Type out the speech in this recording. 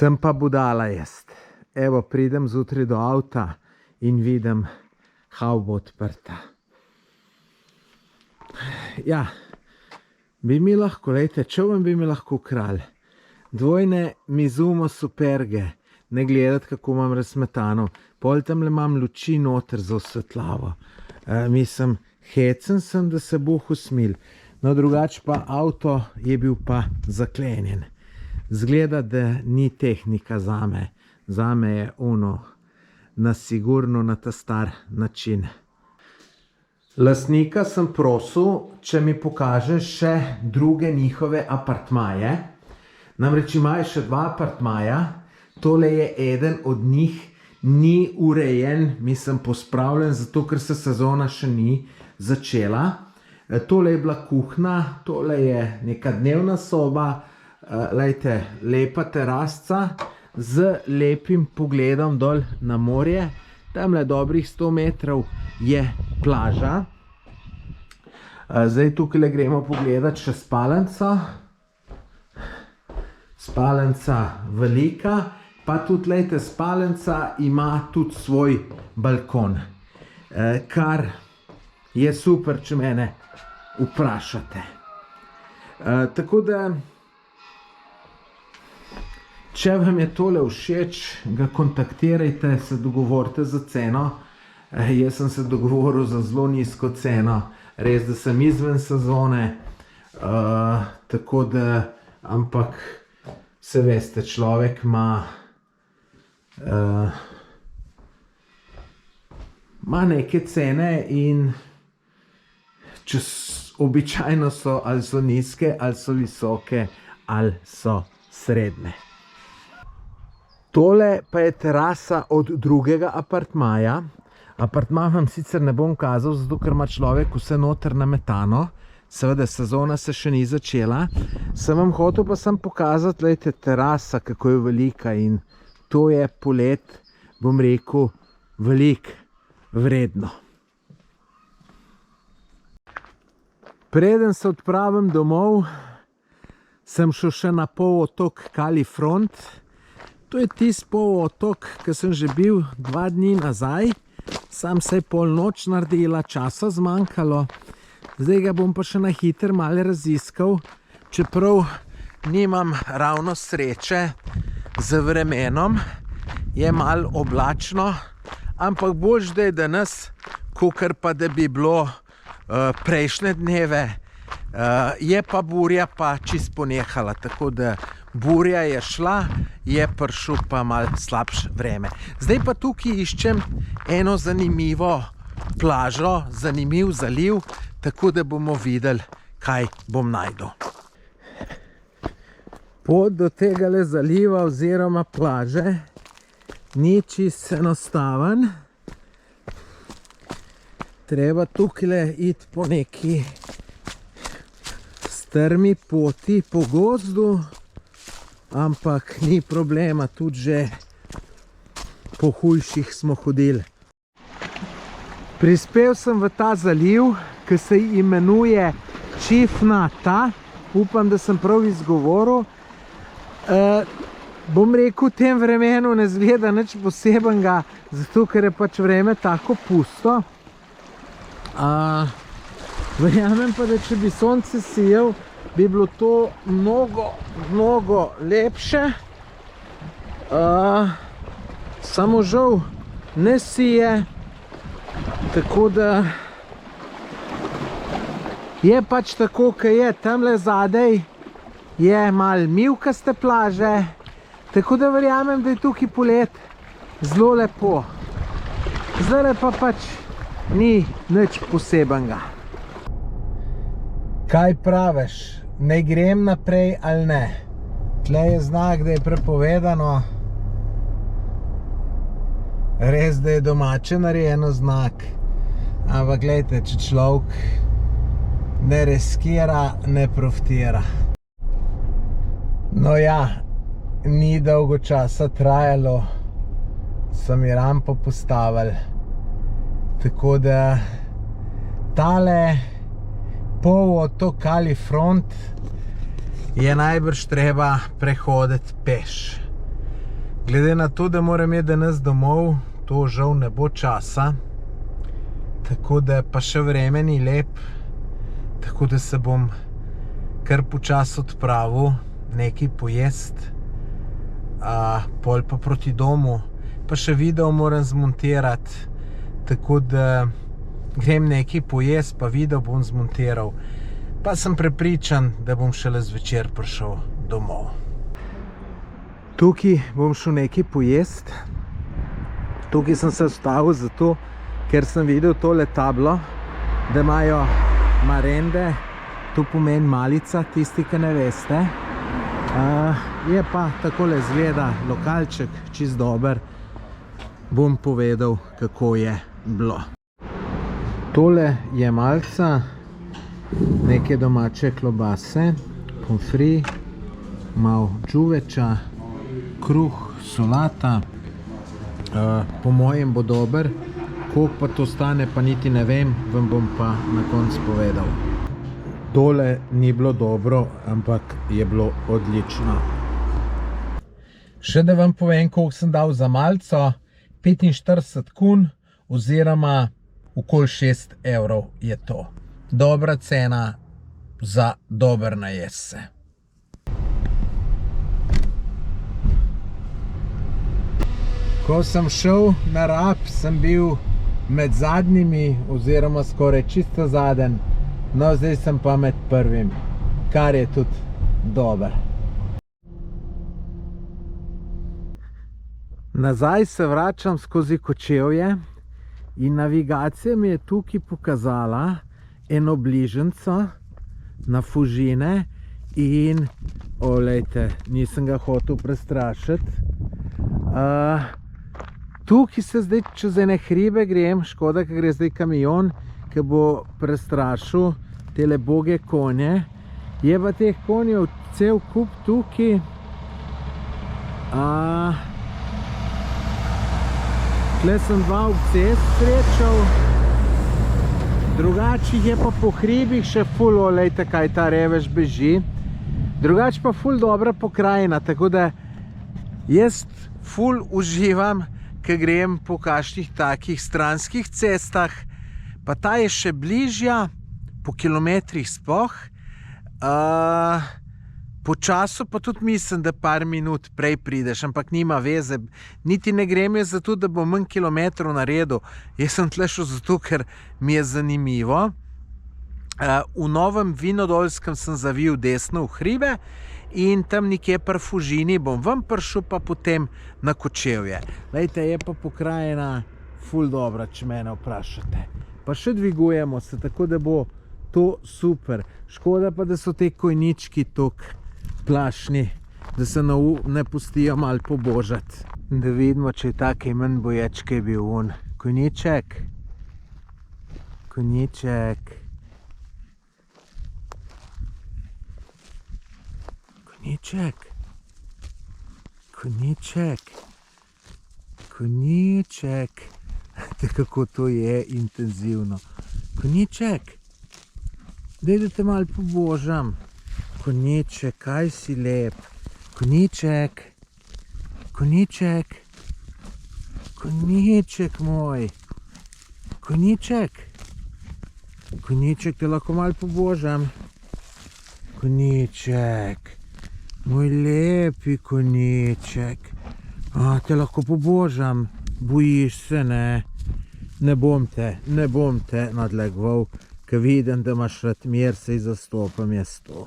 Sem pa budala jaz. Evo, pridem zjutraj do avta in vidim, havbo odprta. Ja, bi mi lahko, lejte, čovem bi mi lahko kralj. Dvojne Mizumo Superge, ne gledati, kako imam razmetano. Pol tamle imam luči noter za osvetljavo. Mislim, hecen sem, da se bo usmil. No, drugače pa avto je bil pa zaklenjen. Zgleda, da ni tehnika zame. Zame je ono, nasigurno na ta star način. Lastnika sem prosil, če mi pokaže še druge njihove apartmaje. Namreč imajo še 2 apartmaja. Tole je eden od njih, ni urejen, mislim pospravljen, zato ker se sezona še ni začela. Tole je bila kuhna, tole je neka dnevna soba, lejte, lepa terasca z lepim pogledom dol na morje. Tamle dobrih 100 metrov je plaža. Zdaj tukaj gremo pogledat še spalnico. Spalnica velika, pa tudi, lejte, spalnica ima tudi svoj balkon, kar je super, če mene vprašate. Tako da, če vam je tole všeč, ga kontaktirajte, se dogovorite za ceno. Jaz sem se dogovoril za zelo nizko ceno, res, da sem izven sezone, tako da, ampak se veste, človek ima neke cene in običajno so ali so nizke, ali so visoke, ali so srednje. Tole pa je terasa od drugega apartmaja. Apartma vam sicer ne bom kazal, zato ker ima človek vse noter nametano. Seveda, sezona se še ni začela. Sem vam hotel pa sem pokazati, lejte, terasa, kako je velika, in to je polet, bom rekel, veliko vredno. Preden se odpravim domov, sem šel še na polotok Kalifront. To je tisti polotok, ki sem že bil 2 dni nazaj. Sam se je polnoč naredila, časa zmanjkalo. Zdaj ga bom pa še na hiter malo raziskal, čeprav nimam ravno sreče z vremenom, je malo oblačno, ampak boljše, da je danes, kakor pa da bi bilo prejšnje dneve. Je pa burja pa čisto ponehala, tako da burja je šla, je prišel pa malo slabše vreme. Zdaj pa tukaj iščem eno zanimivo plažo, zanimiv zaliv, tako da bomo videli, kaj bom najdel. Pot do tega zaliva oziroma plaže ni čisto enostaven. Treba tukaj iti po neki strmi poti po gozdu, ampak ni problema, tudi že po hujših smo hodili. Prispel sem v ta zaliv, ki se imenuje Čifnata. Upam, da sem prav izgovoril. Bom rekel, v tem vremenu ne zgleda nič posebenega, zato ker je pač vreme tako pusto. Verjamem pa, da če bi sonce sijal, bi bilo to mnogo lepše. Samo žal ne sije, tako da je pač tako, kaj je. Tamle zadaj je malo mivkaste plaže, tako da verjamem, da je tukaj polet zelo lepo. Zdaj pa pač ni nič posebenega. Kaj praviš? Naj grem naprej ali ne? Tle je znak, da je prepovedano. Res, da je domače narejeno znak. Ampak gledajte, če človek ne riskira, ne profitira. No ja, ni dolgo časa trajalo, so mi rampo postavili. Tako da tale polotok Kalifront je najbrž treba prehoditi peš. Glede na to, da moram iti danes domov, to žal ne bo časa. Tako da pa še vreme ni lep. Tako da se bom kar počas odpravil nekaj pojest. Pol pa proti domu. Pa še video moram zmontirati. Tako da grem nekaj pojest, pa video bom zmontiral. Pa sem prepričan, da bom šele zvečer prišel domov. Tukaj bom šel nekaj pojest. Tukaj sem se ustavil zato, ker sem videl tole tablo, da imajo marende, to pomeni malica, tisti, ki ne veste. Je pa takole izgleda lokalček, čist dober. Bom povedal, kako je bilo. Tole je malca, neke domače klobase, pomfri, malo džuveča, kruh, solata. Po mojem bo dober, koliko pa to stane, pa niti ne vem, vam bom pa na koncu povedal. Tole ni bilo dobro, ampak je bilo odlično. Še da vam povem, koliko sem dal za malco, 45 kun oziroma okoli 6 evrov je to. Dobra cena za dober najest se. Ko sem šel na Rab, sem bil med zadnjimi oziroma skoraj čisto zadnji. No, zdaj sem pa med prvim, kar je tudi dober. Nazaj se vračam skozi Kočevje in navigacija mi je tukaj pokazala eno bližnjico na Fužine in, olejte, nisem ga hotel prestrašiti. Tukaj se zdaj čez ene hribe grem, škoda, ker gre zdaj kamion, ki bo prestrašil tele boge konje. Je pa teh konjev cel kup tukaj. Tle sem dva ob cest srečal. Drugače je pa po hribih še ful, olejte, kaj ta revež beži. Drugače pa ful dobra pokrajina, tako da jaz ful uživam, ko grem po kakšnih takih stranskih cestah, pa ta je še bližja, po kilometrih sploh. Po času pa tudi mislim, da par minut prej prideš, ampak nima veze. Niti ne grem jaz zato, da bom manj kilometrov naredil. Jaz sem tle šel zato, ker mi je zanimivo. V Novem Vinodolskem sem zavil desno v hribe in tam nekje pri Fužini bom ven prišel, pa potem na Kočevje. Lejte, je pa pokrajina ful dobra, če mene vprašate. Pa še dvigujemo se, tako da bo to super. Škoda pa, da so te konjički toliko plašni, da se ne pustijo malo pobožati. Da vidimo, če je tako manj boječ, kaj je bil on. Konjiček. Konjiček. Konjiček. Konjiček. Konjiček. Kako to je intenzivno. Konjiček. Daj, da te malo pobožam. Konjiček, kaj si lep. Konjiček. Konjiček. Konjiček moj. Konjiček. Konjiček, te lahko malo pobožam. Konjiček. Moj lepi konjiček. Te lahko pobožam. Bojiš se, ne? Ne bom te nadlegoval, ker vidim, da imaš rad mir, saj zastopam jaz to.